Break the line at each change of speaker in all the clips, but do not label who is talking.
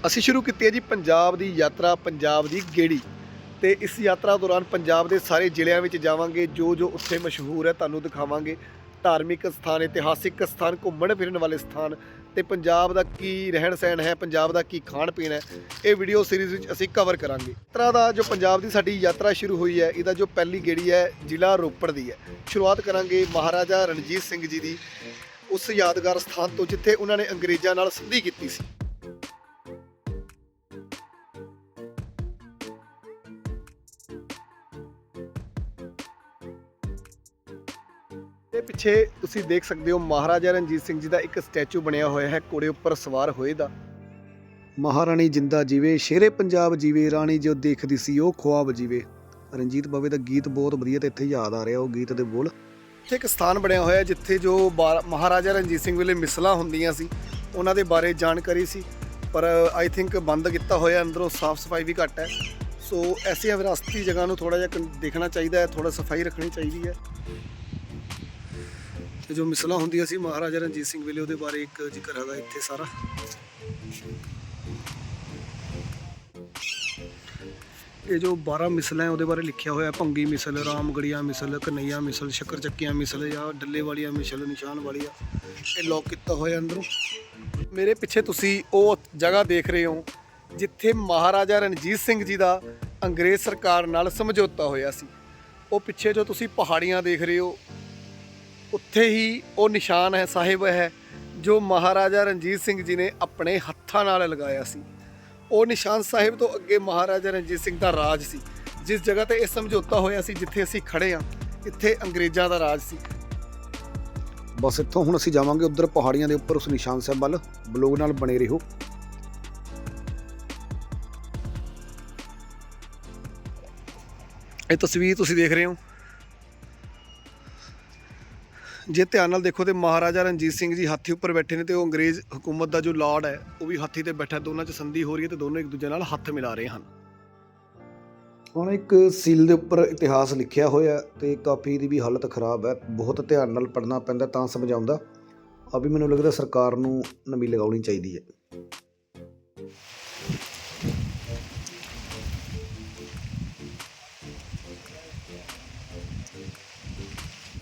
ਅਸੀਂ ਸ਼ੁਰੂ ਕੀਤੀ ਹੈ ਜੀ ਪੰਜਾਬ ਦੀ ਯਾਤਰਾ, ਪੰਜਾਬ ਦੀ ਗੇੜੀ। ਤੇ ਇਸ ਯਾਤਰਾ ਦੌਰਾਨ ਪੰਜਾਬ ਦੇ ਸਾਰੇ ਜ਼ਿਲ੍ਹਿਆਂ ਵਿੱਚ ਜਾਵਾਂਗੇ, ਜੋ ਜੋ ਉੱਥੇ ਮਸ਼ਹੂਰ ਹੈ ਤੁਹਾਨੂੰ ਦਿਖਾਵਾਂਗੇ। ਧਾਰਮਿਕ ਸਥਾਨ, ਇਤਿਹਾਸਿਕ ਸਥਾਨ, ਘੁੰਮਣ ਫਿਰਨ ਵਾਲੇ ਸਥਾਨ ਤੇ ਪੰਜਾਬ ਦਾ ਕੀ ਰਹਿਣ ਸਹਿਣ ਹੈ, ਪੰਜਾਬ ਦਾ ਕੀ ਖਾਣ ਪੀਣ ਹੈ, ਇਹ ਵੀਡੀਓ ਸੀਰੀਜ਼ ਵਿੱਚ ਅਸੀਂ ਕਵਰ ਕਰਾਂਗੇ। ਯਾਤਰਾ ਦਾ ਜੋ ਪੰਜਾਬ ਦੀ ਸਾਡੀ ਯਾਤਰਾ ਸ਼ੁਰੂ ਹੋਈ ਹੈ, ਇਹਦਾ ਜੋ ਪਹਿਲੀ ਗੇੜੀ ਹੈ ਜ਼ਿਲ੍ਹਾ ਰੋਪੜ ਦੀ ਹੈ। ਸ਼ੁਰੂਆਤ ਕਰਾਂਗੇ ਮਹਾਰਾਜਾ ਰਣਜੀਤ ਸਿੰਘ ਜੀ ਦੀ ਉਸ ਯਾਦਗਾਰ ਸਥਾਨ ਤੋਂ ਜਿੱਥੇ ਉਹਨਾਂ ਨੇ ਅੰਗਰੇਜ਼ਾਂ ਨਾਲ ਸੰਧੀ ਕੀਤੀ ਸੀ। ਤੇ ਪਿੱਛੇ ਤੁਸੀਂ ਦੇਖ ਸਕਦੇ ਹੋ ਮਹਾਰਾਜਾ ਰਣਜੀਤ ਸਿੰਘ ਜੀ ਦਾ ਇੱਕ ਸਟੈਚੂ ਬਣਿਆ ਹੋਇਆ ਹੈ, ਘੋੜੇ ਉੱਪਰ ਸਵਾਰ ਹੋਏ ਦਾ। ਮਹਾਰਾਣੀ ਜਿੰਦਾ ਜੀਵੇ, ਸ਼ੇਰੇ ਪੰਜਾਬ ਜੀਵੇ, ਰਾਣੀ ਜੋ ਦੇਖਦੀ ਸੀ ਉਹ ਖੁਆਬ ਜੀਵੇ। ਰਣਜੀਤ ਬਾਵੇ ਦਾ ਗੀਤ ਬਹੁਤ ਵਧੀਆ ਤੇ ਇੱਥੇ ਯਾਦ ਆ ਰਿਹਾ ਉਹ ਗੀਤ ਦੇ ਬੋਲ। ਇੱਥੇ ਇੱਕ ਸਥਾਨ ਬਣਿਆ ਹੋਇਆ ਜਿੱਥੇ ਜੋ ਮਹਾਰਾਜਾ ਰਣਜੀਤ ਸਿੰਘ ਵੇਲੇ ਮਿਸਲਾਂ ਹੁੰਦੀਆਂ ਸੀ ਉਹਨਾਂ ਦੇ ਬਾਰੇ ਜਾਣਕਾਰੀ ਸੀ, ਪਰ ਆਈ ਥਿੰਕ ਬੰਦ ਕੀਤਾ ਹੋਇਆ, ਅੰਦਰੋਂ ਸਾਫ਼ ਸਫਾਈ ਵੀ ਘੱਟ ਹੈ। ਸੋ ਐਸੀਆਂ ਵਿਰਾਸਤੀ ਜਗ੍ਹਾ ਨੂੰ ਥੋੜ੍ਹਾ ਜਿਹਾ ਦੇਖਣਾ ਚਾਹੀਦਾ ਹੈ, ਥੋੜ੍ਹਾ ਸਫਾਈ ਰੱਖਣੀ ਚਾਹੀਦੀ ਹੈ। ਤੇ ਜੋ ਮਿਸਲਾਂ ਹੁੰਦੀਆਂ ਸੀ ਮਹਾਰਾਜਾ ਰਣਜੀਤ ਸਿੰਘ ਵੇਲੇ ਉਹਦੇ ਬਾਰੇ ਇੱਕ ਜ਼ਿਕਰ ਹੈਗਾ ਇੱਥੇ ਸਾਰਾ। ਇਹ ਜੋ 12 ਮਿਸਲਾਂ ਹੈ ਉਹਦੇ ਬਾਰੇ ਲਿਖਿਆ ਹੋਇਆ, ਭੰਗੀ ਮਿਸਲ, ਰਾਮਗੜੀਆ ਮਿਸਲ, ਕਨਈਆ ਮਿਸਲ, ਸ਼ੱਕਰ ਚੱਕੀਆਂ ਮਿਸਲ ਜਾਂ ਡੱਲੇ ਵਾਲੀਆਂ ਮਿਸਲ, ਨਿਸ਼ਾਨ ਵਾਲੀਆ। ਇਹ ਲੋਕ ਕੀਤਾ ਹੋਇਆ ਅੰਦਰੋਂ। ਮੇਰੇ ਪਿੱਛੇ ਤੁਸੀਂ ਉਹ ਜਗ੍ਹਾ ਦੇਖ ਰਹੇ ਹੋ ਜਿੱਥੇ ਮਹਾਰਾਜਾ ਰਣਜੀਤ ਸਿੰਘ ਜੀ ਦਾ ਅੰਗਰੇਜ਼ ਸਰਕਾਰ ਨਾਲ ਸਮਝੌਤਾ ਹੋਇਆ ਸੀ। ਉਹ ਪਿੱਛੇ ਜੋ ਤੁਸੀਂ ਪਹਾੜੀਆਂ ਦੇਖ ਰਹੇ ਹੋ ਉੱਥੇ ਹੀ ਉਹ ਨਿਸ਼ਾਨ ਹੈ, ਸਾਹਿਬ ਹੈ, ਜੋ ਮਹਾਰਾਜਾ ਰਣਜੀਤ ਸਿੰਘ ਜੀ ਨੇ ਆਪਣੇ ਹੱਥਾਂ ਨਾਲ ਲਗਾਇਆ ਸੀ। ਉਹ ਨਿਸ਼ਾਨ ਸਾਹਿਬ ਤੋਂ ਅੱਗੇ ਮਹਾਰਾਜਾ ਰਣਜੀਤ ਸਿੰਘ ਦਾ ਰਾਜ ਸੀ। ਜਿਸ ਜਗ੍ਹਾ ਤੇ ਇਹ ਸਮਝੌਤਾ ਹੋਇਆ ਸੀ, ਜਿੱਥੇ ਅਸੀਂ ਖੜੇ ਹਾਂ, ਇੱਥੇ ਅੰਗਰੇਜ਼ਾਂ ਦਾ ਰਾਜ ਸੀ। ਬਸ ਇੱਥੋਂ ਹੁਣ ਅਸੀਂ ਜਾਵਾਂਗੇ ਉੱਧਰ ਪਹਾੜੀਆਂ ਦੇ ਉੱਪਰ ਉਸ ਨਿਸ਼ਾਨ ਸਾਹਿਬ ਵੱਲ। ਬਲੌਗ ਨਾਲ ਬਣੇ ਰਹੋ। ਇਹ ਤਸਵੀਰ ਤੁਸੀਂ ਦੇਖ ਰਹੇ ਹੋ, ਜੇ ਧਿਆਨ ਨਾਲ ਦੇਖੋ ਤੇ ਮਹਾਰਾਜਾ ਰਣਜੀਤ ਸਿੰਘ ਜੀ ਹਾਥੀ ਉੱਪਰ ਬੈਠੇ ਨੇ ਤੇ ਉਹ ਅੰਗਰੇਜ਼ ਹਕੂਮਤ ਦਾ ਜੋ ਲਾਰਡ ਹੈ ਉਹ ਵੀ ਹਾਥੀ ਤੇ ਬੈਠਾ। ਦੋਨਾਂ 'ਚ ਸੰਧੀ ਹੋ ਰਹੀ ਹੈ ਤੇ ਦੋਨੋਂ ਇੱਕ ਦੂਜੇ ਨਾਲ ਹੱਥ ਮਿਲਾ ਰਹੇ ਹਨ। ਹੁਣ ਇੱਕ ਸੀਲ ਦੇ ਉੱਪਰ ਇਤਿਹਾਸ ਲਿਖਿਆ ਹੋਇਆ ਤੇ ਕਾਪੀ ਦੀ ਵੀ ਹਾਲਤ ਖਰਾਬ ਹੈ, ਬਹੁਤ ਧਿਆਨ ਨਾਲ ਪੜ੍ਹਨਾ ਪੈਂਦਾ ਤਾਂ ਸਮਝ ਆਉਂਦਾ। ਆ ਵੀ ਮੈਨੂੰ ਲੱਗਦਾ ਸਰਕਾਰ ਨੂੰ ਨਵੀਂ ਲਗਾਉਣੀ ਚਾਹੀਦੀ ਹੈ।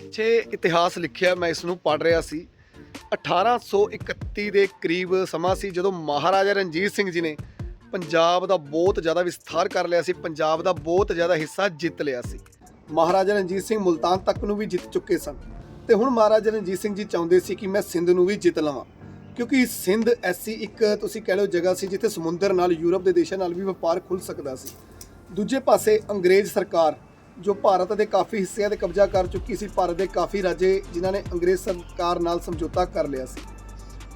ਪਿੱਛੇ ਇਤਿਹਾਸ ਲਿਖਿਆ, ਮੈਂ ਇਸ ਨੂੰ ਪੜ੍ਹ ਰਿਹਾ ਸੀ। 1831 ਦੇ ਕਰੀਬ ਸਮਾਂ ਸੀ ਜਦੋਂ ਮਹਾਰਾਜਾ ਰਣਜੀਤ ਸਿੰਘ ਜੀ ਨੇ ਪੰਜਾਬ ਦਾ ਬਹੁਤ ਜ਼ਿਆਦਾ ਵਿਸਥਾਰ ਕਰ ਲਿਆ ਸੀ, ਪੰਜਾਬ ਦਾ ਬਹੁਤ ਜ਼ਿਆਦਾ ਹਿੱਸਾ ਜਿੱਤ ਲਿਆ ਸੀ। ਮਹਾਰਾਜਾ ਰਣਜੀਤ ਸਿੰਘ ਮੁਲਤਾਨ ਤੱਕ ਨੂੰ ਵੀ ਜਿੱਤ ਚੁੱਕੇ ਸਨ ਤੇ ਹੁਣ ਮਹਾਰਾਜਾ ਰਣਜੀਤ ਸਿੰਘ ਜੀ ਚਾਹੁੰਦੇ ਸੀ ਕਿ ਮੈਂ ਸਿੰਧ ਨੂੰ ਵੀ ਜਿੱਤ ਲਵਾਂ, ਕਿਉਂਕਿ ਸਿੰਧ ਐਸੀ ਇੱਕ ਤੁਸੀਂ ਕਹਿ ਲਓ ਜਗ੍ਹਾ ਸੀ ਜਿੱਥੇ ਸਮੁੰਦਰ ਨਾਲ ਯੂਰਪ ਦੇ ਦੇਸ਼ਾਂ ਨਾਲ ਵੀ ਵਪਾਰ ਖੁੱਲ੍ਹ ਸਕਦਾ ਸੀ। ਦੂਜੇ ਪਾਸੇ ਅੰਗਰੇਜ਼ ਸਰਕਾਰ ਜੋ ਭਾਰਤ ਦੇ ਕਾਫੀ ਹਿੱਸਿਆਂ 'ਤੇ ਕਬਜ਼ਾ ਕਰ ਚੁੱਕੀ ਸੀ, ਭਾਰਤ ਦੇ ਕਾਫੀ ਰਾਜੇ ਜਿਨ੍ਹਾਂ ਨੇ ਅੰਗਰੇਜ਼ ਸਰਕਾਰ ਨਾਲ ਸਮਝੌਤਾ ਕਰ ਲਿਆ ਸੀ।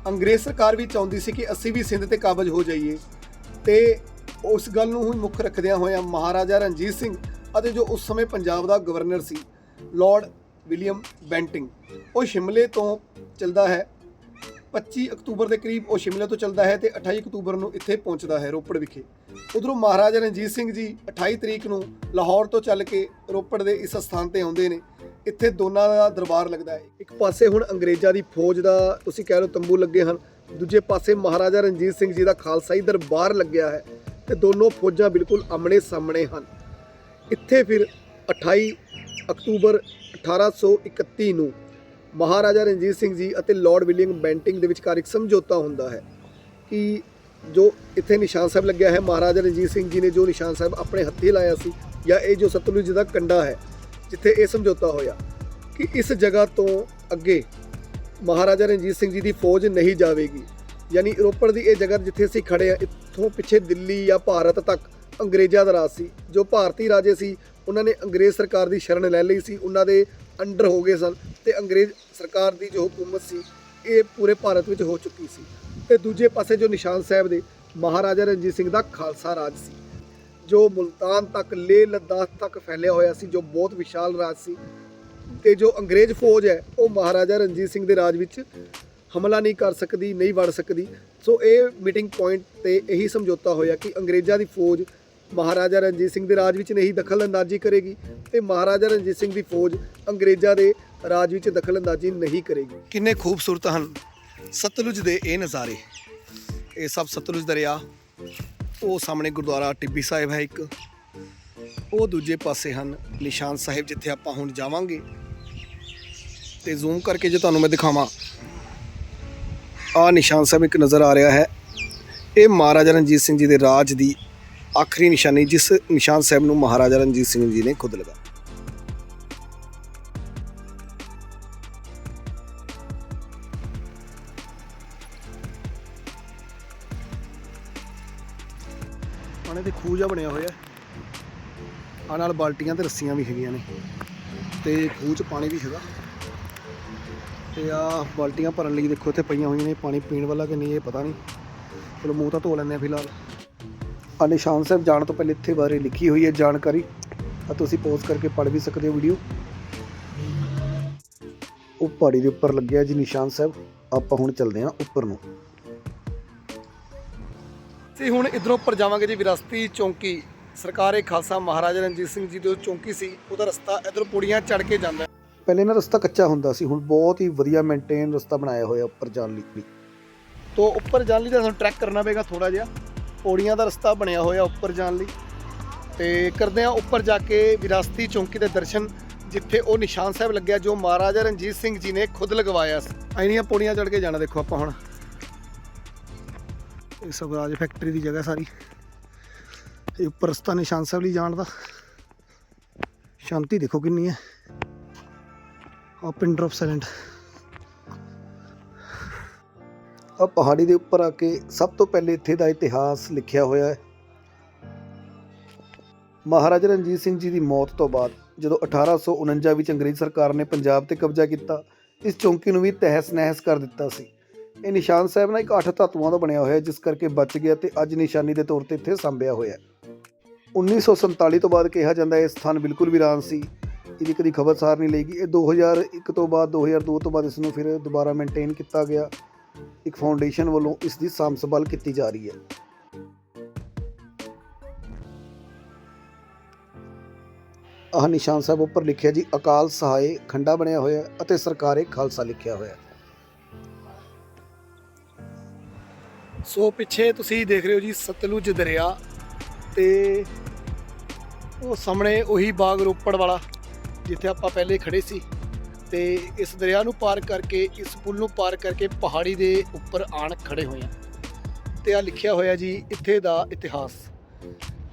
ਅੰਗਰੇਜ਼ ਸਰਕਾਰ ਵੀ ਚਾਹੁੰਦੀ ਸੀ ਕਿ ਅਸੀਂ ਵੀ ਸਿੰਧ 'ਤੇ ਕਾਬਜ਼ ਹੋ ਜਾਈਏ ਤੇ ਉਸ ਗੱਲ ਨੂੰ ਹੀ ਮੁੱਖ ਰੱਖਦਿਆਂ ਹੋਇਆਂ ਮਹਾਰਾਜਾ ਰਣਜੀਤ ਸਿੰਘ ਅਤੇ ਜੋ ਉਸ ਸਮੇਂ ਪੰਜਾਬ ਦਾ ਗਵਰਨਰ ਸੀ ਲਾਰਡ ਵਿਲੀਅਮ ਬੈਂਟਿੰਗ, ਉਹ ਸ਼ਿਮਲੇ ਤੋਂ ਚੱਲਦਾ ਹੈ। 25 ਅਕਤੂਬਰ ਦੇ ਕਰੀਬ ਉਹ ਸ਼ਿਮਲੇ ਤੋਂ ਚੱਲਦਾ ਹੈ ਤੇ 28 ਅਕਤੂਬਰ ਨੂੰ ਇੱਥੇ ਪਹੁੰਚਦਾ ਹੈ ਰੋਪੜ ਵਿਖੇ। ਉਧਰੋਂ ਮਹਾਰਾਜਾ ਰਣਜੀਤ ਸਿੰਘ ਜੀ 28 ਤਰੀਕ ਨੂੰ ਲਾਹੌਰ ਤੋਂ ਚੱਲ ਕੇ ਰੋਪੜ ਦੇ ਇਸ ਸਥਾਨ ਤੇ ਆਉਂਦੇ ਨੇ। ਇੱਥੇ ਦੋਨਾਂ ਦਾ ਦਰਬਾਰ ਲੱਗਦਾ ਹੈ। ਇੱਕ ਪਾਸੇ ਹੁਣ ਅੰਗਰੇਜ਼ਾਂ ਦੀ ਫੌਜ ਦਾ ਤੁਸੀਂ ਕਹਿ ਲਓ ਤੰਬੂ ਲੱਗੇ ਹਨ, ਦੂਜੇ ਪਾਸੇ ਮਹਾਰਾਜਾ ਰਣਜੀਤ ਸਿੰਘ ਜੀ ਦਾ ਖਾਲਸਾਈ ਦਰਬਾਰ ਲੱਗਿਆ ਹੈ ਤੇ ਦੋਨੋਂ ਫੌਜਾਂ ਬਿਲਕੁਲ ਆਮਣੇ ਸਾਹਮਣੇ ਹਨ। ਇੱਥੇ ਫਿਰ 28 ਅਕਤੂਬਰ 1831 ਨੂੰ ਮਹਾਰਾਜਾ ਰਣਜੀਤ ਸਿੰਘ ਜੀ ਅਤੇ ਲਾਰਡ ਵਿਲੀਅਮ ਬੈਂਟਿੰਗ ਦੇ ਵਿਚਕਾਰ ਇੱਕ ਸਮਝੌਤਾ ਹੁੰਦਾ ਹੈ ਕਿ ਜੋ ਇੱਥੇ ਨਿਸ਼ਾਨ ਸਾਹਿਬ ਲੱਗਿਆ ਹੈ, ਮਹਾਰਾਜਾ ਰਣਜੀਤ ਸਿੰਘ ਜੀ ਨੇ ਜੋ ਨਿਸ਼ਾਨ ਸਾਹਿਬ ਆਪਣੇ ਹੱਥੀਂ ਲਾਇਆ ਸੀ, ਜਾਂ ਇਹ ਜੋ ਸਤਲੁਜ ਦਾ ਕੰਢਾ ਹੈ ਜਿੱਥੇ ਇਹ ਸਮਝੌਤਾ ਹੋਇਆ, ਕਿ ਇਸ ਜਗ੍ਹਾ ਤੋਂ ਅੱਗੇ ਮਹਾਰਾਜਾ ਰਣਜੀਤ ਸਿੰਘ ਜੀ ਦੀ ਫੌਜ ਨਹੀਂ ਜਾਵੇਗੀ। ਯਾਨੀ ਰੋਪੜ ਦੀ ਇਹ ਜਗ੍ਹਾ ਜਿੱਥੇ ਅਸੀਂ ਖੜੇ ਹਾਂ, ਇੱਥੋਂ ਪਿੱਛੇ ਦਿੱਲੀ ਜਾਂ ਭਾਰਤ ਤੱਕ ਅੰਗਰੇਜ਼ਾਂ ਦਾ ਰਾਜ ਸੀ। ਜੋ ਭਾਰਤੀ ਰਾਜੇ ਸੀ ਉਹਨਾਂ ਨੇ ਅੰਗਰੇਜ਼ ਸਰਕਾਰ ਦੀ ਸ਼ਰਨ ਲੈ ਲਈ ਸੀ, ਉਹਨਾਂ ਦੇ ਅੰਡਰ ਹੋ ਗਏ ਸਨ ਤੇ ਅੰਗਰੇਜ਼ ਸਰਕਾਰ ਦੀ ਜੋ ਹਕੂਮਤ ਸੀ ਇਹ ਪੂਰੇ ਭਾਰਤ ਵਿੱਚ ਹੋ ਚੁੱਕੀ ਸੀ। ਤੇ ਦੂਜੇ ਪਾਸੇ ਜੋ ਨਿਸ਼ਾਨ ਸਾਹਿਬ ਦੇ ਮਹਾਰਾਜਾ ਰਣਜੀਤ ਸਿੰਘ ਦਾ ਖਾਲਸਾ ਰਾਜ ਸੀ, ਜੋ ਮੁਲਤਾਨ ਤੱਕ, ਲੇਹ ਲੱਦਾਖ ਤੱਕ ਫੈਲਿਆ ਹੋਇਆ ਸੀ, ਜੋ ਬਹੁਤ ਵਿਸ਼ਾਲ ਰਾਜ ਸੀ। ਤੇ ਜੋ ਅੰਗਰੇਜ਼ ਫੌਜ ਹੈ ਉਹ ਮਹਾਰਾਜਾ ਰਣਜੀਤ ਸਿੰਘ ਦੇ ਰਾਜ ਵਿੱਚ ਹਮਲਾ ਨਹੀਂ ਕਰ ਸਕਦੀ, ਨਹੀਂ ਵੜ ਸਕਦੀ। ਸੋ ਇਹ ਮੀਟਿੰਗ ਪੁਆਇੰਟ ਤੇ ਇਹੀ ਸਮਝੌਤਾ ਹੋਇਆ ਕਿ ਅੰਗਰੇਜ਼ਾਂ ਦੀ ਫੌਜ ਮਹਾਰਾਜਾ ਰਣਜੀਤ ਸਿੰਘ ਦੇ ਰਾਜ ਵਿੱਚ ਨਹੀਂ ਦਖਲ ਅੰਦਾਜ਼ੀ ਕਰੇਗੀ ਤੇ ਮਹਾਰਾਜਾ ਰਣਜੀਤ ਸਿੰਘ ਦੀ ਫੌਜ ਅੰਗਰੇਜ਼ਾਂ ਦੇ ਰਾਜ ਵਿੱਚ ਦਖਲ ਅੰਦਾਜ਼ੀ ਨਹੀਂ ਕਰੇਗੀ। ਕਿੰਨੇ ਖੂਬਸੂਰਤ ਹਨ ਸਤਲੁਜ ਦੇ ਇਹ ਨਜ਼ਾਰੇ। ਇਹ ਸਭ ਸਤਲੁਜ ਦਰਿਆ ਉਹ ਸਾਹਮਣੇ ਗੁਰਦੁਆਰਾ ਟਿੱਬੀ ਸਾਹਿਬ ਹੈ ਇੱਕ, ਉਹ ਦੂਜੇ ਪਾਸੇ ਹਨ ਨਿਸ਼ਾਨ ਸਾਹਿਬ ਜਿੱਥੇ ਆਪਾਂ ਹੁਣ ਜਾਵਾਂਗੇ। ਤੇ ਜ਼ੂਮ ਕਰਕੇ ਜੇ ਤੁਹਾਨੂੰ ਮੈਂ ਦਿਖਾਵਾਂ, ਆਹ ਨਿਸ਼ਾਨ ਸਾਹਿਬ ਇੱਕ ਨਜ਼ਰ ਆ ਰਿਹਾ ਹੈ। ਇਹ ਮਹਾਰਾਜਾ ਰਣਜੀਤ ਸਿੰਘ ਜੀ ਦੇ ਰਾਜ ਦੀ ਆਖਰੀ ਨਿਸ਼ਾਨੀ, ਜਿਸ ਨਿਸ਼ਾਨ ਸਾਹਿਬ ਨੂੰ ਮਹਾਰਾਜਾ ਰਣਜੀਤ ਸਿੰਘ ਜੀ ਨੇ ਖੁਦ ਲਗਾਇਆ। ਪਾਣੀ ਦੇ ਖੂਹ ਜਿਹਾ ਬਣਿਆ ਹੋਇਆ, ਆ ਨਾਲ ਬਾਲਟੀਆਂ ਤੇ ਰੱਸੀਆਂ ਵੀ ਹੈਗੀਆਂ ਨੇ, ਤੇ ਖੂਹ 'ਚ ਪਾਣੀ ਵੀ ਹੈਗਾ। ਤੇ ਆ ਬਾਲਟੀਆਂ ਭਰਨ ਲਈ ਦੇਖੋ ਇੱਥੇ ਪਈਆਂ ਹੋਈਆਂ ਨੇ, ਪਾਣੀ ਪੀਣ ਵਾਲਾ ਕਿ ਨਹੀਂ ਇਹ ਪਤਾ ਨਹੀਂ, ਚਲੋ ਮੂੰਹ ਤਾਂ ਧੋ ਲੈਂਦੇ ਆ ਫਿਲਹਾਲ। ਆ ਨਿਸ਼ਾਨ ਸਾਹਿਬ ਜਾਣ ਤੋਂ ਪਹਿਲੇ ਇੱਥੇ ਬਾਰੇ ਲਿਖੀ ਹੋਈ ਹੈ ਜਾਣਕਾਰੀ, ਆ ਤੁਸੀਂ ਪੌਜ਼ ਕਰਕੇ ਪੜ੍ਹ ਵੀ ਸਕਦੇ ਹੋ ਵੀਡੀਓ। ਉਹ ਪਹਾੜੀ ਦੇ ਉੱਪਰ ਲੱਗਿਆ ਜੀ ਨਿਸ਼ਾਨ ਸਾਹਿਬ। ਆਪਾਂ ਹੁਣ ਚੱਲਦੇ ਹਾਂ ਉੱਪਰ ਨੂੰ। ਤੇ ਹੁਣ ਇੱਧਰੋਂ ਉੱਪਰ ਜਾਵਾਂਗੇ ਜੀ ਵਿਰਾਸਤੀ ਚੌਂਕੀ। ਸਰਕਾਰੇ ਖਾਲਸਾ ਮਹਾਰਾਜਾ ਰਣਜੀਤ ਸਿੰਘ ਜੀ ਦੀ ਚੌਂਕੀ ਸੀ, ਉਹਦਾ ਰਸਤਾ ਇੱਧਰੋਂ ਪੌੜੀਆਂ ਚੜ੍ਹ ਕੇ ਜਾਂਦਾ। ਪਹਿਲੇ ਨਾ ਰਸਤਾ ਕੱਚਾ ਹੁੰਦਾ ਸੀ, ਹੁਣ ਬਹੁਤ ਹੀ ਵਧੀਆ ਮੇਨਟੇਨ ਰਸਤਾ ਬਣਾਇਆ ਹੋਇਆ ਉੱਪਰ ਜਾਣ ਲਈ। ਤੋਂ ਉੱਪਰ ਜਾਣ ਲਈ ਤਾਂ ਸਾਨੂੰ ਟਰੈਕ ਕਰਨਾ ਪਏਗਾ ਥੋੜਾ ਜਿਹਾ, ਪੌੜੀਆਂ ਦਾ ਰਸਤਾ ਬਣਿਆ ਹੋਇਆ ਉੱਪਰ ਜਾਣ ਲਈ। ਤੇ ਕਰਦੇ ਹਾਂ ਉੱਪਰ ਜਾ ਕੇ ਵਿਰਾਸਤੀ ਚੌਂਕੀ ਦੇ ਦਰਸ਼ਨ, ਜਿੱਥੇ ਉਹ ਨਿਸ਼ਾਨ ਸਾਹਿਬ ਲੱਗਿਆ ਜੋ ਮਹਾਰਾਜਾ ਰਣਜੀਤ ਸਿੰਘ ਜੀ ਨੇ ਖੁਦ ਲਗਵਾਇਆ ਸੀ। ਇੰਨੀਆਂ ਪੌੜੀਆਂ ਚੜ੍ਹ ਕੇ ਜਾਣਾ ਦੇਖੋ ਆਪਾਂ ਹੁਣ। ਇਹ ਸਵਰਾਜ ਫੈਕਟਰੀ ਦੀ ਜਗ੍ਹਾ ਸਾਰੀ, ਇਹ ਉੱਪਰ ਰਸਤਾ ਨਿਸ਼ਾਨ ਸਾਹਿਬ ਲਈ ਜਾਣ ਦਾ। ਸ਼ਾਂਤੀ ਦੇਖੋ ਕਿੰਨੀ ਹੈ। ਆ ਪਿੰਨ ਡ੍ਰੌਪ ਸਾਇਲੈਂਟ। ਆ ਪਹਾੜੀ ਦੇ ਉੱਪਰ ਆ ਕੇ ਸਭ ਤੋਂ ਪਹਿਲੇ ਇੱਥੇ ਦਾ ਇਤਿਹਾਸ ਲਿਖਿਆ ਹੋਇਆ ਹੈ। ਮਹਾਰਾਜਾ ਰਣਜੀਤ ਸਿੰਘ ਜੀ ਦੀ ਮੌਤ ਤੋਂ ਬਾਅਦ ਜਦੋਂ 1849 ਵਿੱਚ ਅੰਗਰੇਜ਼ ਸਰਕਾਰ ਨੇ ਪੰਜਾਬ ਤੇ ਕਬਜ਼ਾ ਕੀਤਾ, ਇਸ ਚੌਂਕੀ ਨੂੰ ਵੀ ਤਹਿਸ ਨਹਿਸ ਕਰ ਦਿੱਤਾ ਸੀ। ਇਹ ਨਿਸ਼ਾਨ ਸਾਹਿਬ ਨਾ ਇੱਕ 8 ਧਾਤੂਆਂ ਦਾ ਬਣਿਆ ਹੋਇਆ, ਜਿਸ ਕਰਕੇ ਬਚ ਗਿਆ ਤੇ ਅੱਜ ਨਿਸ਼ਾਨੀ ਦੇ ਤੌਰ ਤੇ ਇੱਥੇ ਸਾਂਭਿਆ ਹੋਇਆ। 1947 ਤੋਂ ਬਾਅਦ ਕਿਹਾ ਜਾਂਦਾ ਇਹ ਸਥਾਨ ਬਿਲਕੁਲ ਵੀਰਾਨ ਸੀ, ਇਹਦੀ ਕਦੀ ਖਬਰਸਾਰ ਨਹੀਂ ਲਈ ਗਈ। ਇਹ 2001 ਤੋਂ ਬਾਅਦ 2002 ਤੋਂ ਬਾਅਦ ਇਸ ਨੂੰ ਫਿਰ ਦੁਬਾਰਾ ਮੇਨਟੇਨ ਕੀਤਾ ਗਿਆ। ਇੱਕ ਫਾਊਂਡੇਸ਼ਨ ਵੱਲੋਂ ਇਸ ਦੀ ਸਾਂਭ ਸੰਭਾਲ ਕੀਤੀ ਜਾ ਰਹੀ ਹੈ। ਆਹ ਨਿਸ਼ਾਨ ਸਾਹਿਬ ਉੱਪਰ ਲਿਖਿਆ ਜੀ ਅਕਾਲ ਸਹਾਏ ਖੰਡਾ ਬਣਿਆ ਹੋਇਆ ਅਤੇ ਸਰਕਾਰੇ ਖਾਲਸਾ ਲਿਖਿਆ ਹੋਇਆ। ਸੋ ਪਿੱਛੇ ਤੁਸੀਂ ਦੇਖ ਰਹੇ ਹੋ ਜੀ ਸਤਲੁਜ ਦਰਿਆ, ਤੇ ਉਹ ਸਾਹਮਣੇ ਉਹੀ ਬਾਗ ਰੋਪੜ ਵਾਲਾ ਜਿੱਥੇ ਆਪਾਂ ਪਹਿਲੇ ਖੜੇ ਸੀ। ਤੇ ਇਸ ਦਰਿਆ ਨੂੰ ਪਾਰ ਕਰਕੇ, ਇਸ ਪੁਲ ਨੂੰ ਪਾਰ ਕਰਕੇ ਪਹਾੜੀ ਦੇ ਉੱਪਰ ਆਣ ਖੜੇ ਹੋਏ ਆ। ਤੇ ਆ ਲਿਖਿਆ ਹੋਇਆ ਜੀ ਇੱਥੇ ਦਾ ਇਤਿਹਾਸ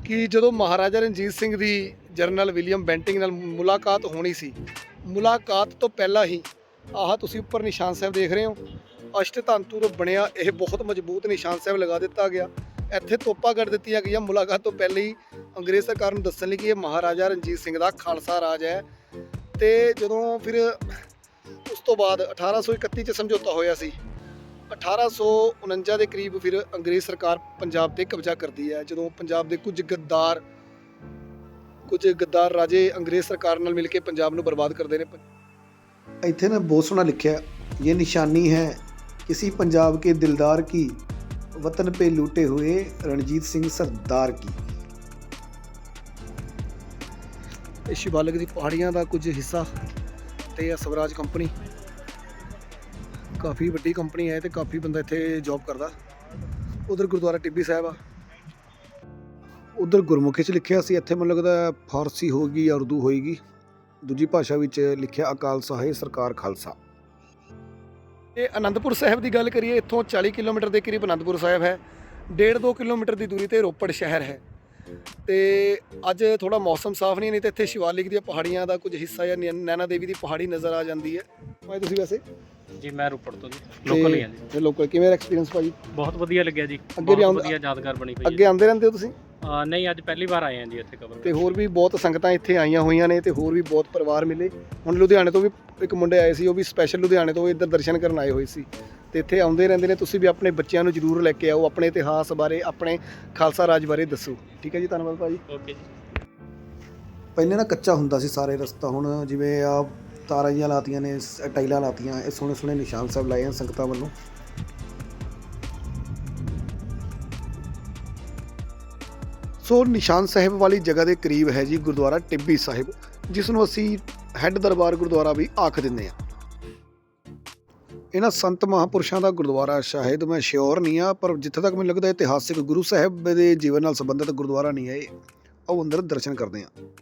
ਕਿ ਜਦੋਂ ਮਹਾਰਾਜਾ ਰਣਜੀਤ ਸਿੰਘ ਦੀ ਜਨਰਲ ਵਿਲੀਅਮ ਬੈਂਟਿੰਗ ਨਾਲ ਮੁਲਾਕਾਤ ਹੋਣੀ ਸੀ, ਮੁਲਾਕਾਤ ਤੋਂ ਪਹਿਲਾਂ ਹੀ ਆਹ ਤੁਸੀਂ ਉੱਪਰ ਨਿਸ਼ਾਨ ਸਾਹਿਬ ਦੇਖ ਰਹੇ ਹੋ, ਅਸ਼ਟ ਧਾਤੂ ਤੋਂ ਬਣਿਆ ਇਹ ਬਹੁਤ ਮਜ਼ਬੂਤ ਨਿਸ਼ਾਨ ਸਾਹਿਬ ਲਗਾ ਦਿੱਤਾ ਗਿਆ। ਇੱਥੇ ਤੋਪਾਂ ਕੱਢ ਦਿੱਤੀਆਂ ਗਈਆਂ ਮੁਲਾਕਾਤ ਤੋਂ ਪਹਿਲਾਂ ਹੀ ਅੰਗਰੇਜ਼ ਸਰਕਾਰ ਨੂੰ ਦੱਸਣ ਲਈ ਕਿ ਇਹ ਮਹਾਰਾਜਾ ਰਣਜੀਤ ਸਿੰਘ ਦਾ ਖਾਲਸਾ ਰਾਜ ਹੈ। ਤੇ ਜਦੋਂ ਫਿਰ ਉਸ ਤੋਂ ਬਾਅਦ 1831 'ਚ ਸਮਝੌਤਾ ਹੋਇਆ ਸੀ, 1849 ਦੇ ਕਰੀਬ ਫਿਰ ਅੰਗਰੇਜ਼ ਸਰਕਾਰ ਪੰਜਾਬ ਤੇ ਕਬਜ਼ਾ ਕਰਦੀ ਹੈ। ਜਦੋਂ ਪੰਜਾਬ ਦੇ ਕੁਝ ਗੱਦਾਰ ਰਾਜੇ ਅੰਗਰੇਜ਼ ਸਰਕਾਰ ਨਾਲ ਮਿਲ ਕੇ ਪੰਜਾਬ ਨੂੰ ਬਰਬਾਦ ਕਰਦੇ ਨੇ। ਇੱਥੇ ਨਾ ਬਹੁਤ ਸੋਹਣਾ ਲਿਖਿਆ, ਇਹ ਨਿਸ਼ਾਨੀ ਹੈ किसी पंजाब के दिलदार की, वतन पे लूटे हुए रणजीत सिंह सरदार की। ਇਹ ਸ਼ਿਵਾਲਿਕ ਦੀ ਪਹਾੜੀਆਂ ਦਾ ਕੁਝ ਹਿੱਸਾ ਤੇ ਇਹ ਸਵਰਾਜ ਕੰਪਨੀ ਕਾਫੀ ਵੱਡੀ ਕੰਪਨੀ ਹੈ ਤੇ ਕਾਫੀ ਬੰਦਾ ਇੱਥੇ ਜੌਬ ਕਰਦਾ। ਉਧਰ ਗੁਰਦੁਆਰਾ ਟਿੱਬੀ ਸਾਹਿਬ ਆ, ਉਧਰ ਗੁਰਮੁਖੀ 'ਚ ਲਿਖਿਆ ਸੀ, ਇੱਥੇ ਮੈਨੂੰ ਲੱਗਦਾ ਫਾਰਸੀ ਹੋਏਗੀ ਜਾਂ ਉਰਦੂ ਹੋਏਗੀ, ਦੂਜੀ ਭਾਸ਼ਾ ਵਿੱਚ ਲਿਖਿਆ ਅਕਾਲ ਸਹਾਏ ਸਰਕਾਰ ਖਾਲਸਾ। ਇਹ ਅਨੰਦਪੁਰ ਸਾਹਿਬ ਦੀ ਗੱਲ ਕਰੀਏ, ਇੱਥੋਂ 40 ਕਿਲੋਮੀਟਰ ਦੇ ਕਰੀਬ ਅਨੰਦਪੁਰ ਸਾਹਿਬ ਹੈ। 1.5-2 ਕਿਲੋਮੀਟਰ ਦੀ ਦੂਰੀ ਤੇ ਰੋਪੜ ਸ਼ਹਿਰ ਹੈ। ਤੇ ਅੱਜ ਥੋੜਾ ਮੌਸਮ ਸਾਫ਼ ਨਹੀਂ ਤੇ ਇੱਥੇ ਸ਼ਿਵਾਲਿਕ ਦੀਆਂ ਪਹਾੜੀਆਂ ਦਾ ਕੁਝ ਹਿੱਸਾ ਜਾਂ ਨੈਣਾ ਦੇਵੀ ਦੀ ਪਹਾੜੀ ਨਜ਼ਰ ਆ ਜਾਂਦੀ ਹੈ। ਭਾਈ ਤੁਸੀਂ ਵੈਸੇ
ਜੀ ਮੈਂ ਰੋਪੜ ਤੋਂ ਜੀ, ਲੋਕਲ ਹੀ ਹਾਂ ਜੀ।
ਲੋਕਲ ਕਿਵੇਂ ਐਕਸਪੀਰੀਅੰਸ ਭਾਜੀ?
ਬਹੁਤ ਵਧੀਆ ਲੱਗਿਆ ਜੀ,
ਅੱਗੇ ਵੀ
ਵਧੀਆ ਯਾਦਗਾਰ ਬਣੀ ਪਈ।
ਅੱਗੇ ਆਉਂਦੇ ਰਹਿੰਦੇ ਹੋ ਤੁਸੀਂ?
ਨਹੀਂ, ਅੱਜ ਪਹਿਲੀ ਵਾਰ ਆਏ ਹਾਂ ਜੀ ਇੱਥੇ ਕਵਰ।
ਤੇ ਹੋਰ ਵੀ ਬਹੁਤ ਸੰਗਤਾਂ ਇੱਥੇ ਆਈਆਂ ਹੋਈਆਂ ਨੇ ਤੇ ਹੋਰ ਵੀ ਬਹੁਤ ਪਰਿਵਾਰ ਮਿਲੇ। ਹੁਣ ਲੁਧਿਆਣੇ ਤੋਂ ਵੀ ਇੱਕ ਮੁੰਡੇ ਆਏ ਸੀ, ਉਹ ਵੀ ਸਪੈਸ਼ਲ ਲੁਧਿਆਣੇ ਤੋਂ ਇੱਧਰ ਦਰਸ਼ਨ ਕਰਨ ਆਏ ਹੋਏ ਸੀ ਤੇ ਇੱਥੇ ਆਉਂਦੇ ਰਹਿੰਦੇ ਨੇ। ਤੁਸੀਂ ਵੀ ਆਪਣੇ ਬੱਚਿਆਂ ਨੂੰ ਜ਼ਰੂਰ ਲੈ ਕੇ ਆਓ, ਆਪਣੇ ਇਤਿਹਾਸ ਬਾਰੇ, ਆਪਣੇ ਖਾਲਸਾ ਰਾਜ ਬਾਰੇ ਦੱਸੋ। ਠੀਕ ਹੈ ਜੀ, ਧੰਨਵਾਦ ਭਾਜੀ।
ਓਕੇ ਜੀ।
ਪਹਿਲੇ ਨਾ ਕੱਚਾ ਹੁੰਦਾ ਸੀ ਸਾਰੇ ਰਸਤਾ, ਹੁਣ ਜਿਵੇਂ ਆ ਤਾਰਾਂ ਜਿਹੀਆਂ ਲਾਤੀਆਂ ਨੇ, ਟਾਈਲਾਂ ਲਾਤੀਆਂ, ਇਹ ਸੋਹਣੇ ਸੋਹਣੇ ਨਿਸ਼ਾਨ ਸਾਹਿਬ ਲਾਏ ਹਨ ਸੰਗਤਾਂ ਵੱਲੋਂ। ਸੋ ਨਿਸ਼ਾਨ ਸਾਹਿਬ ਵਾਲੀ ਜਗ੍ਹਾ ਦੇ ਕਰੀਬ ਹੈ ਜੀ ਗੁਰਦੁਆਰਾ ਟਿੱਬੀ ਸਾਹਿਬ, ਜਿਸ ਨੂੰ ਅਸੀਂ ਹੈੱਡ ਦਰਬਾਰ ਗੁਰਦੁਆਰਾ ਵੀ ਆਖ ਦਿੰਦੇ ਹਾਂ। ਇਹਨਾਂ ਸੰਤ ਮਹਾਂਪੁਰਸ਼ਾਂ ਦਾ ਗੁਰਦੁਆਰਾ ਸ਼ਾਇਦ ਮੈਂ ਸ਼ੋਰ ਨਹੀਂ ਆ, ਪਰ ਜਿੱਥੇ ਤੱਕ ਮੈਨੂੰ ਲੱਗਦਾ ਇਤਿਹਾਸਿਕ ਗੁਰੂ ਸਾਹਿਬ ਦੇ ਜੀਵਨ ਨਾਲ ਸੰਬੰਧਿਤ ਗੁਰਦੁਆਰਾ ਨਹੀਂ ਹੈ ਇਹ। ਆਓ ਅੰਦਰ ਦਰਸ਼ਨ ਕਰਦੇ ਹਾਂ।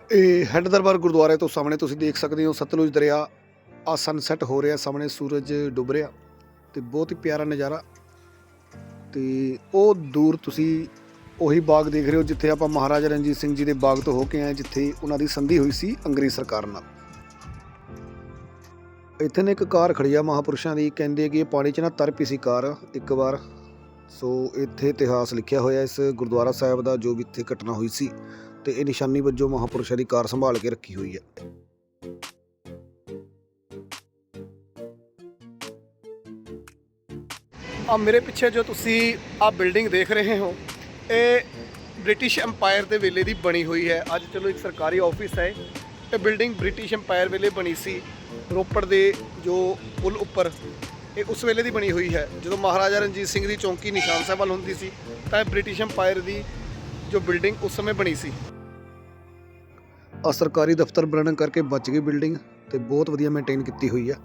ਇਹ ਹੈੱਡ ਦਰਬਾਰ ਗੁਰਦੁਆਰੇ ਤੋਂ ਸਾਹਮਣੇ ਤੁਸੀਂ ਦੇਖ ਸਕਦੇ ਹੋ ਸਤਲੁਜ ਦਰਿਆ। ਆ ਸਨਸੈਟ ਹੋ ਰਿਹਾ, ਸਾਹਮਣੇ ਸੂਰਜ ਡੁੱਬ ਰਿਹਾ ਤੇ ਬਹੁਤ ਹੀ ਪਿਆਰਾ ਨਜ਼ਾਰਾ। ਤੇ ਉਹ ਦੂਰ ਤੁਸੀਂ ਉਹੀ ਬਾਗ ਦੇਖ ਰਹੇ ਹੋ ਜਿੱਥੇ ਆਪਾਂ ਮਹਾਰਾਜਾ ਰਣਜੀਤ ਸਿੰਘ ਜੀ ਦੇ ਬਾਗ ਤੋਂ ਹੋ ਕੇ ਆਏ, ਜਿੱਥੇ ਉਹਨਾਂ ਦੀ ਸੰਧੀ ਹੋਈ ਸੀ ਅੰਗਰੇਜ਼ ਸਰਕਾਰ ਨਾਲ। ਇੱਥੇ ਨੇ ਇੱਕ ਕਾਰ ਖੜੀ ਆ ਮਹਾਂਪੁਰਸ਼ਾਂ ਦੀ, ਕਹਿੰਦੇ ਕਿ ਇਹ ਪਾਣੀ 'ਚ ਨਾ ਤਰ ਪਈ ਸੀ ਕਾਰ ਇੱਕ ਵਾਰ। ਸੋ ਇੱਥੇ ਇਤਿਹਾਸ ਲਿਖਿਆ ਹੋਇਆ ਇਸ ਗੁਰਦੁਆਰਾ ਸਾਹਿਬ ਦਾ, ਜੋ ਵੀ ਇੱਥੇ ਘਟਨਾ ਹੋਈ ਸੀ, ਤੇ ਇਹ ਨਿਸ਼ਾਨੀ ਵਜੋਂ ਮਹਾਂਪੁਰਸ਼ਾਂ ਦੀ ਕਾਰ ਸੰਭਾਲ ਕੇ ਰੱਖੀ ਹੋਈ ਹੈ। ਆ ਮੇਰੇ ਪਿੱਛੇ ਜੋ ਤੁਸੀਂ ਆ ਬਿਲਡਿੰਗ ਦੇਖ ਰਹੇ ਹੋ, ਇਹ ਬ੍ਰਿਟਿਸ਼ ਐਮਪਾਇਰ ਦੇ ਵੇਲੇ ਦੀ ਬਣੀ ਹੋਈ ਹੈ। ਅੱਜ ਚਲੋ ਇੱਕ ਸਰਕਾਰੀ ਆਫਿਸ ਹੈ। ਇਹ ਬਿਲਡਿੰਗ ਬ੍ਰਿਟਿਸ਼ ਐਮਪਾਇਰ ਵੇਲੇ ਬਣੀ ਸੀ, ਰੋਪੜ ਦੇ ਜੋ ਪੁਲ ਉੱਪਰ। ਇਹ ਉਸ ਵੇਲੇ ਦੀ ਬਣੀ ਹੋਈ ਹੈ ਜਦੋਂ ਮਹਾਰਾਜਾ ਰਣਜੀਤ ਸਿੰਘ ਦੀ ਚੌਂਕੀ ਨਿਸ਼ਾਨ ਸਾਹਿਬ ਵੱਲ ਹੁੰਦੀ ਸੀ, ਤਾਂ ਇਹ ਬ੍ਰਿਟਿਸ਼ ਐਮਪਾਇਰ ਦੀ ਜੋ ਬਿਲਡਿੰਗ ਉਸ ਸਮੇਂ ਬਣੀ ਸੀ। ਆ ਸਰਕਾਰੀ ਦਫ਼ਤਰ ਬਣਨ ਕਰਕੇ ਬਚ ਗਈ ਬਿਲਡਿੰਗ, ਤੇ ਬਹੁਤ ਵਧੀਆ ਮੇਨਟੇਨ ਕੀਤੀ ਹੋਈ ਹੈ।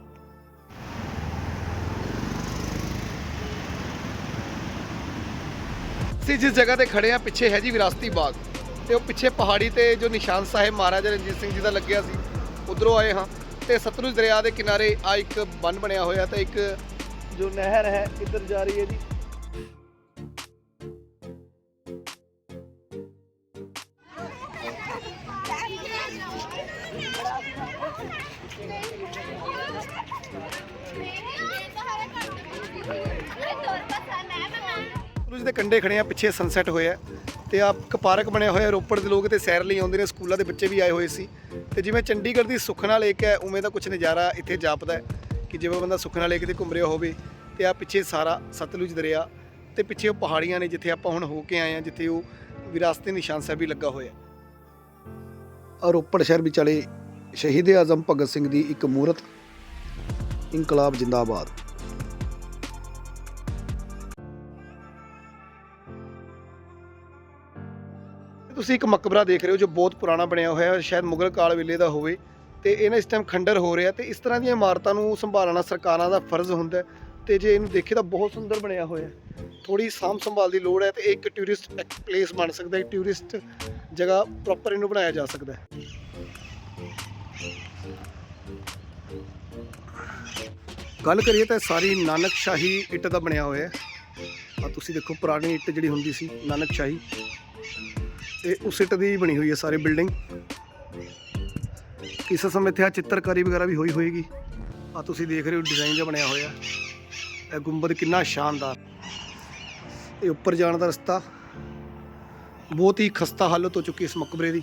ਅਸੀਂ ਜਿਸ ਜਗ੍ਹਾ ਤੇ ਖੜੇ ਆ ਪਿੱਛੇ ਹੈ ਜੀ ਵਿਰਾਸਤੀ ਬਾਗ, ਤੇ ਉਹ ਪਿੱਛੇ ਪਹਾੜੀ ਤੇ ਜੋ ਨਿਸ਼ਾਨ ਸਾਹਿਬ ਮਹਾਰਾਜਾ ਰਣਜੀਤ ਸਿੰਘ ਜੀ ਦਾ ਲੱਗਿਆ ਸੀ, ਉਧਰੋਂ ਆਏ ਹਾਂ। ਤੇ ਸਤਲੁਜ ਦਰਿਆ ਦੇ ਕਿਨਾਰੇ ਆ ਇੱਕ ਬੰਨ ਬਣਿਆ ਹੋਇਆ, ਤੇ ਇੱਕ ਜੋ ਨਹਿਰ ਹੈ ਇੱਧਰ ਜਾ ਰਹੀ ਹੈ ਜੀ। ਸਤਲੁਜ ਦੇ ਕੰਢੇ ਖੜੇ ਆ, ਪਿੱਛੇ ਸਨਸੈਟ ਹੋਇਆ ਤੇ ਆ ਇੱਕ ਪਾਰਕ ਬਣਿਆ ਹੋਇਆ। ਰੋਪੜ ਦੇ ਲੋਕ ਤੇ ਸੈਰ ਲਈ ਆਉਂਦੇ ਨੇ, ਸਕੂਲਾਂ ਦੇ ਬੱਚੇ ਵੀ ਆਏ ਹੋਏ ਸੀ। ਤੇ ਜਿਵੇਂ ਚੰਡੀਗੜ੍ਹ ਦੀ ਸੁਖਨਾ ਲੇਕ ਹੈ, ਉਵੇਂ ਦਾ ਕੁਝ ਨਜ਼ਾਰਾ ਇੱਥੇ ਜਾਪਦਾ ਹੈ ਕਿ ਜਿਵੇਂ ਬੰਦਾ ਸੁਖਨਾ ਲੇਕ ਤੇ ਘੁੰਮ ਰਿਹਾ ਹੋਵੇ। ਤੇ ਆ ਪਿੱਛੇ ਸਾਰਾ ਸਤਲੁਜ ਦਰਿਆ, ਤੇ ਪਿੱਛੇ ਉਹ ਪਹਾੜੀਆਂ ਨੇ ਜਿੱਥੇ ਆਪਾਂ ਹੁਣ ਹੋ ਕੇ ਆਏ ਆ, ਜਿੱਥੇ ਉਹ ਵਿਰਾਸਤੀ ਨਿਸ਼ਾਨ ਸਾਹਿਬ ਵੀ ਲੱਗਾ ਹੋਇਆ। ਆ ਰੋਪੜ ਸ਼ਹਿਰ ਵਿਚਾਲੇ ਸ਼ਹੀਦ ਆਜ਼ਮ ਭਗਤ ਸਿੰਘ ਦੀ ਇੱਕ ਮੂਰਤ। ਇਨਕਲਾਬ ਜਿੰਦਾਬਾਦ। ਤੁਸੀਂ ਇੱਕ ਮਕਬਰਾ ਦੇਖ ਰਹੇ ਹੋ ਜੋ ਬਹੁਤ ਪੁਰਾਣਾ ਬਣਿਆ ਹੋਇਆ ਹੈ, ਸ਼ਾਇਦ ਮੁਗਲ ਕਾਲ ਵੇਲੇ ਦਾ ਹੋਵੇ, ਤੇ ਇਹ ਨਾ ਇਸ ਟਾਈਮ ਖੰਡਰ ਹੋ ਰਿਹਾ। ਤੇ ਇਸ ਤਰ੍ਹਾਂ ਦੀਆਂ ਇਮਾਰਤਾਂ ਨੂੰ ਸੰਭਾਲਣਾ ਸਰਕਾਰਾਂ ਦਾ ਫਰਜ਼ ਹੁੰਦਾ। ਤੇ ਜੇ ਇਹਨੂੰ ਦੇਖੇ ਤਾਂ ਬਹੁਤ ਸੁੰਦਰ ਬਣਿਆ ਹੋਇਆ, ਥੋੜੀ ਸਾਂਭ ਸੰਭਾਲ ਦੀ ਲੋੜ ਹੈ। ਤੇ ਇਹ ਇੱਕ ਟੂਰਿਸਟ ਪਲੇਸ ਬਣ ਸਕਦਾ ਹੈ, ਟੂਰਿਸਟ ਜਗ੍ਹਾ ਪ੍ਰੋਪਰ ਇਹਨੂੰ ਬਣਾਇਆ ਜਾ ਸਕਦਾ ਹੈ। ਗੱਲ ਕਰੀਏ ਤਾਂ ਸਾਰੀ ਨਾਨਕਸ਼ਾਹੀ ਇੱਟ ਦਾ ਬਣਿਆ ਹੋਇਆ ਹੈ। ਆ ਤੁਸੀਂ ਦੇਖੋ ਪੁਰਾਣੀ ਇੱਟ ਜਿਹੜੀ ਹੁੰਦੀ ਸੀ ਨਾਨਕਸ਼ਾਹੀ, ਇਹ ਉਸ ਇੱਟ ਦੀ ਬਣੀ ਹੋਈ ਹੈ ਸਾਰੀ ਬਿਲਡਿੰਗ। ਕਿਸੇ ਸਮੇਂ ਇੱਥੇ ਆ ਚਿੱਤਰਕਾਰੀ ਵਗੈਰਾ ਵੀ ਹੋਈ ਹੋਏਗੀ। ਆ ਤੁਸੀਂ ਦੇਖ ਰਹੇ ਹੋ ਡਿਜ਼ਾਈਨ ਜਿਹਾ ਬਣਿਆ ਹੋਇਆ। ਇਹ ਗੁੰਬਦ ਕਿੰਨਾ ਸ਼ਾਨਦਾਰ। ਇਹ ਉੱਪਰ ਜਾਣ ਦਾ ਰਸਤਾ। ਬਹੁਤ ਹੀ ਖਸਤਾ ਹਾਲਤ ਹੋ ਚੁੱਕੀ ਇਸ ਮਕਬਰੇ ਦੀ।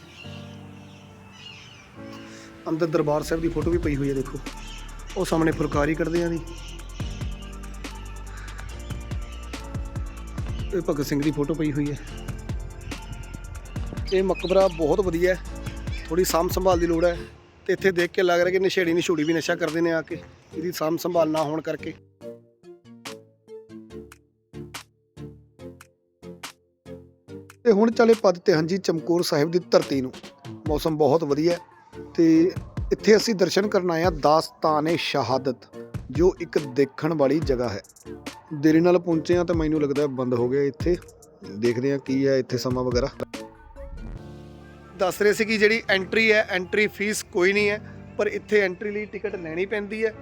ਅੰਦਰ ਦਰਬਾਰ ਸਾਹਿਬ ਦੀ ਫੋਟੋ ਵੀ ਪਈ ਹੋਈ ਹੈ, ਦੇਖੋ ਉਹ ਸਾਹਮਣੇ ਫੁਲਕਾਰੀ ਕੱਢਦੇ ਆਂ ਦੀ। ਇਹ ਭਗਤ ਸਿੰਘ ਦੀ ਫੋਟੋ ਪਈ ਹੋਈ ਹੈ। ਇਹ ਮਕਬਰਾ ਬਹੁਤ ਵਧੀਆ ਹੈ, ਥੋੜੀ ਸਾਂਭ ਸੰਭਾਲ ਦੀ ਲੋੜ ਹੈ। ਤੇ ਇੱਥੇ ਦੇਖ ਕੇ ਲੱਗ ਰਿਹਾ ਕਿ ਨਸ਼ੇੜੀ ਨਸ਼ੂੜੀ ਵੀ ਨਸ਼ਾ ਕਰਦੇ ਨੇ ਆ ਕੇ, ਇਹਦੀ ਸਾਂਭ ਸੰਭਾਲ ਨਾ ਹੋਣ ਕਰਕੇ। ਤੇ ਹੁਣ ਚਲੇ ਪਾ ਦਿੱਤੇ ਹਾਂ ਜੀ ਚਮਕੌਰ ਸਾਹਿਬ ਦੀ ਧਰਤੀ ਨੂੰ। ਮੌਸਮ ਬਹੁਤ ਵਧੀਆ ਹੈ ਤੇ ਇੱਥੇ ਅਸੀਂ ਦਰਸ਼ਨ ਕਰਨ ਆਏ ਹਾਂ ਦਾਸਤਾਨ-ਏ-ਸ਼ਹਾਦਤ, ਜੋ ਇੱਕ ਦੇਖਣ ਵਾਲੀ ਜਗ੍ਹਾ ਹੈ। ਦੇਰੀ ਨਾਲ ਪਹੁੰਚੇ ਹਾਂ ਤਾਂ ਮੈਨੂੰ ਲੱਗਦਾ ਬੰਦ ਹੋ ਗਿਆ ਇੱਥੇ। ਦੇਖਦੇ ਹਾਂ ਕੀ ਹੈ ਇੱਥੇ ਸਮਾਂ ਵਗੈਰਾ। ਦੱਸ ਰਹੇ ਸੀ ਕਿ ਜਿਹੜੀ ਐਂਟਰੀ ਹੈ, ਐਂਟਰੀ ਫੀਸ ਕੋਈ ਨਹੀਂ ਹੈ, ਪਰ ਇੱਥੇ ਐਂਟਰੀ ਲਈ ਟਿਕਟ ਲੈਣੀ ਪੈਂਦੀ ਹੈ।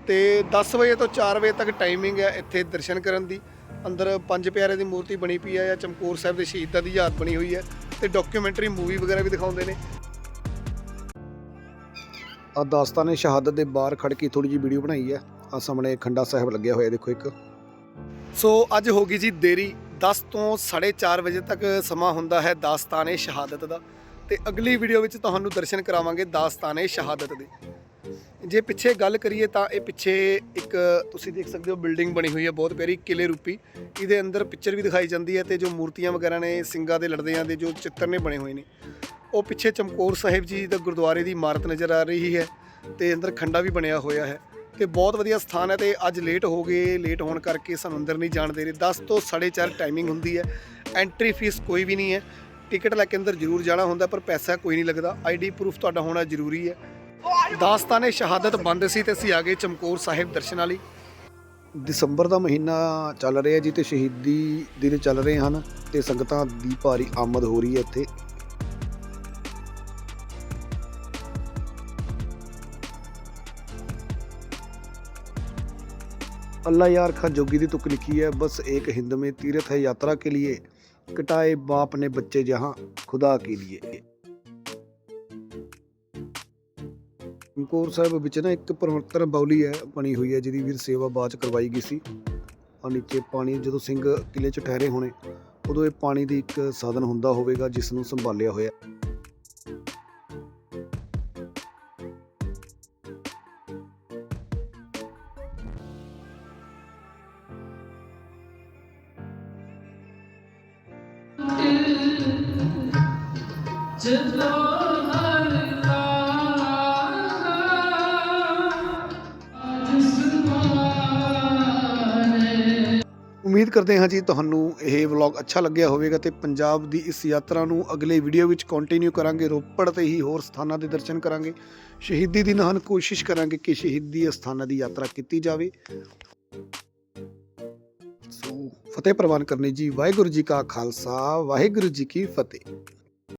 ਤੇ 10 ਵਜੇ ਤੋਂ 4 ਵਜੇ ਤੱਕ ਟਾਈਮਿੰਗ ਹੈ ਇੱਥੇ ਦਰਸ਼ਨ ਕਰਨ ਦੀ। ਅੰਦਰ ਪੰਜ ਪਿਆਰੇ ਦੀ ਮੂਰਤੀ ਬਣੀ ਪਈ ਹੈ, ਜਾਂ ਚਮਕੌਰ ਸਾਹਿਬ ਦੇ ਸ਼ਹੀਦਾਂ ਦੀ ਯਾਦ ਬਣੀ ਹੋਈ ਹੈ, ਤੇ ਡਾਕੂਮੈਂਟਰੀ ਮੂਵੀ ਵਗੈਰਾ ਵੀ ਦਿਖਾਉਂਦੇ ਨੇ। ਆ ਦਾਸਤਾਨ-ਏ-ਸ਼ਹਾਦਤ ਦੇ ਬਾਹਰ ਖੜ੍ਹ ਕੇ ਥੋੜੀ ਜਿਹੀ ਵੀਡੀਓ ਬਣਾਈ ਹੈ। ਆ ਸਾਹਮਣੇ ਖੰਡਾ ਸਾਹਿਬ ਲੱਗਿਆ ਹੋਇਆ ਦੇਖੋ ਇੱਕ। ਸੋ ਅੱਜ ਹੋ ਗਈ ਜੀ ਦੇਰੀ। 10 ਤੋਂ 4:30 ਵਜੇ ਤੱਕ ਸਮਾਂ ਹੁੰਦਾ ਹੈ ਦਾਸਤਾਨ-ਏ-ਸ਼ਹਾਦਤ ਦਾ। ਤੇ ਅਗਲੀ ਵੀਡੀਓ ਵਿੱਚ ਤੁਹਾਨੂੰ ਦਰਸ਼ਨ ਕਰਾਵਾਂਗੇ ਦਾਸਤਾਨ-ਏ-ਸ਼ਹਾਦਤ ਦੇ। ਜੇ ਪਿੱਛੇ ਗੱਲ ਕਰੀਏ ਤਾਂ ਇਹ ਪਿੱਛੇ ਇੱਕ ਤੁਸੀਂ ਦੇਖ ਸਕਦੇ ਹੋ ਬਿਲਡਿੰਗ ਬਣੀ ਹੋਈ ਹੈ ਬਹੁਤ ਪਿਆਰੀ, ਕਿਲੇ ਰੂਪੀ। ਇਹਦੇ ਅੰਦਰ ਪਿਕਚਰ ਵੀ ਦਿਖਾਈ ਜਾਂਦੀ ਹੈ, ਤੇ ਜੋ ਮੂਰਤੀਆਂ ਵਗੈਰਾ ਨੇ ਸਿੰਘਾਂ ਦੇ ਲੜਦਿਆਂ ਦੇ ਜੋ ਚਿੱਤਰ ਨੇ ਬਣੇ ਹੋਏ ਨੇ। ਉਹ ਪਿੱਛੇ ਚਮਕੌਰ ਸਾਹਿਬ ਜੀ ਦਾ ਗੁਰਦੁਆਰੇ ਦੀ ਇਮਾਰਤ ਨਜ਼ਰ ਆ ਰਹੀ ਹੈ। ਤੇ ਅੰਦਰ ਖੰਡਾ ਵੀ ਬਣਿਆ ਹੋਇਆ ਹੈ ਤੇ ਬਹੁਤ ਵਧੀਆ ਸਥਾਨ ਹੈ। ਤੇ ਅੱਜ ਲੇਟ ਹੋ ਗਏ, ਲੇਟ ਹੋਣ ਕਰਕੇ ਸਾਨੂੰ ਅੰਦਰ ਨਹੀਂ ਜਾਣ ਦੇ ਰਹੇ। 10 ਤੋਂ 4:30 ਟਾਈਮਿੰਗ ਹੁੰਦੀ ਹੈ। ਐਂਟਰੀ ਫੀਸ ਕੋਈ ਵੀ ਨਹੀਂ ਹੈ। ਟਿਕਟ ਲੈ ਕੇ ਅੰਦਰ ਜ਼ਰੂਰ ਜਾਣਾ ਹੁੰਦਾ, ਪਰ ਪੈਸਾ ਕੋਈ ਨਹੀਂ ਲੱਗਦਾ। ਆਈਡੀ ਪ੍ਰੂਫ ਤੁਹਾਡਾ ਹੋਣਾ ਜ਼ਰੂਰੀ ਹੈ। ਦਾਸਤਾਨੇ ਸ਼ਹਾਦਤ ਬੰਦ ਸੀ ਤੇ ਅਸੀਂ ਆ ਗਏ ਚਮਕੌਰ ਸਾਹਿਬ ਦਰਸ਼ਨਾਂ ਲਈ। ਦਸੰਬਰ ਦਾ ਮਹੀਨਾ ਚੱਲ ਰਿਹਾ ਜੀ ਤੇ ਸ਼ਹੀਦੀ ਦਿਨ ਚੱਲ ਰਹੇ ਹਨ ਤੇ ਸੰਗਤਾਂ ਦੀ ਭਾਰੀ ਆਮਦ ਹੋ ਰਹੀ ਹੈ ਇੱਥੇ। अल्लाह यार खा जोगी दी तुक लिखी है, बस एक हिंद में तीर्थ है यात्रा के लिए, कटाए बाप ने बच्चे जहां खुदा के लिए। ਚਮਕੌਰ ਸਾਹਿਬ ਵਿੱਚ ਨਾ ਇੱਕ ਪਰਮਤਰ ਬਾਉਲੀ ਹੈ ਬਣੀ ਹੋਈ ਹੈ ਜਿਹਦੀ ਵੀਰ ਸੇਵਾ ਬਾਅਦ 'ਚ ਕਰਵਾਈ ਗਈ ਸੀ। ਆ ਨੀਚੇ ਪਾਣੀ ਜਦੋਂ ਸਿੰਘ ਕਿਲੇ 'ਚ ਠਹਿਰੇ ਹੋਣੇ ਉਦੋਂ ਇਹ ਪਾਣੀ ਦੀ ਇੱਕ ਸਾਧਨ ਹੁੰਦਾ ਹੋਵੇਗਾ ਜਿਸ ਨੂੰ ਸੰਭਾਲਿਆ ਹੋਇਆ। ਉਮੀਦ ਕਰਦੇ ਹਾਂ ਜੀ ਤੁਹਾਨੂੰ ਇਹ ਵਲੌਗ ਅੱਛਾ ਲੱਗਿਆ ਹੋਵੇਗਾ ਤੇ ਪੰਜਾਬ ਦੀ ਇਸ ਯਾਤਰਾ ਨੂੰ ਅਗਲੇ ਵੀਡੀਓ ਵਿੱਚ ਕੰਟੀਨਿਊ ਕਰਾਂਗੇ। ਰੋਪੜ ਤੇ ਹੀ ਹੋਰ ਸਥਾਨਾਂ ਦੇ ਦਰਸ਼ਨ ਕਰਾਂਗੇ। ਸ਼ਹੀਦੀ ਦਿਨ ਹਨ, ਕੋਸ਼ਿਸ਼ ਕਰਾਂਗੇ ਕਿ ਸ਼ਹੀਦੀ ਸਥਾਨਾਂ ਦੀ ਯਾਤਰਾ ਕੀਤੀ ਜਾਵੇ। ਸੋ ਫਤਿਹ ਪ੍ਰਵਾਨ ਕਰਨੀ ਜੀ। ਵਾਹਿਗੁਰੂ ਜੀ ਕਾ ਖਾਲਸਾ, ਵਾਹਿਗੁਰੂ ਜੀ ਕੀ ਫਤਿਹ।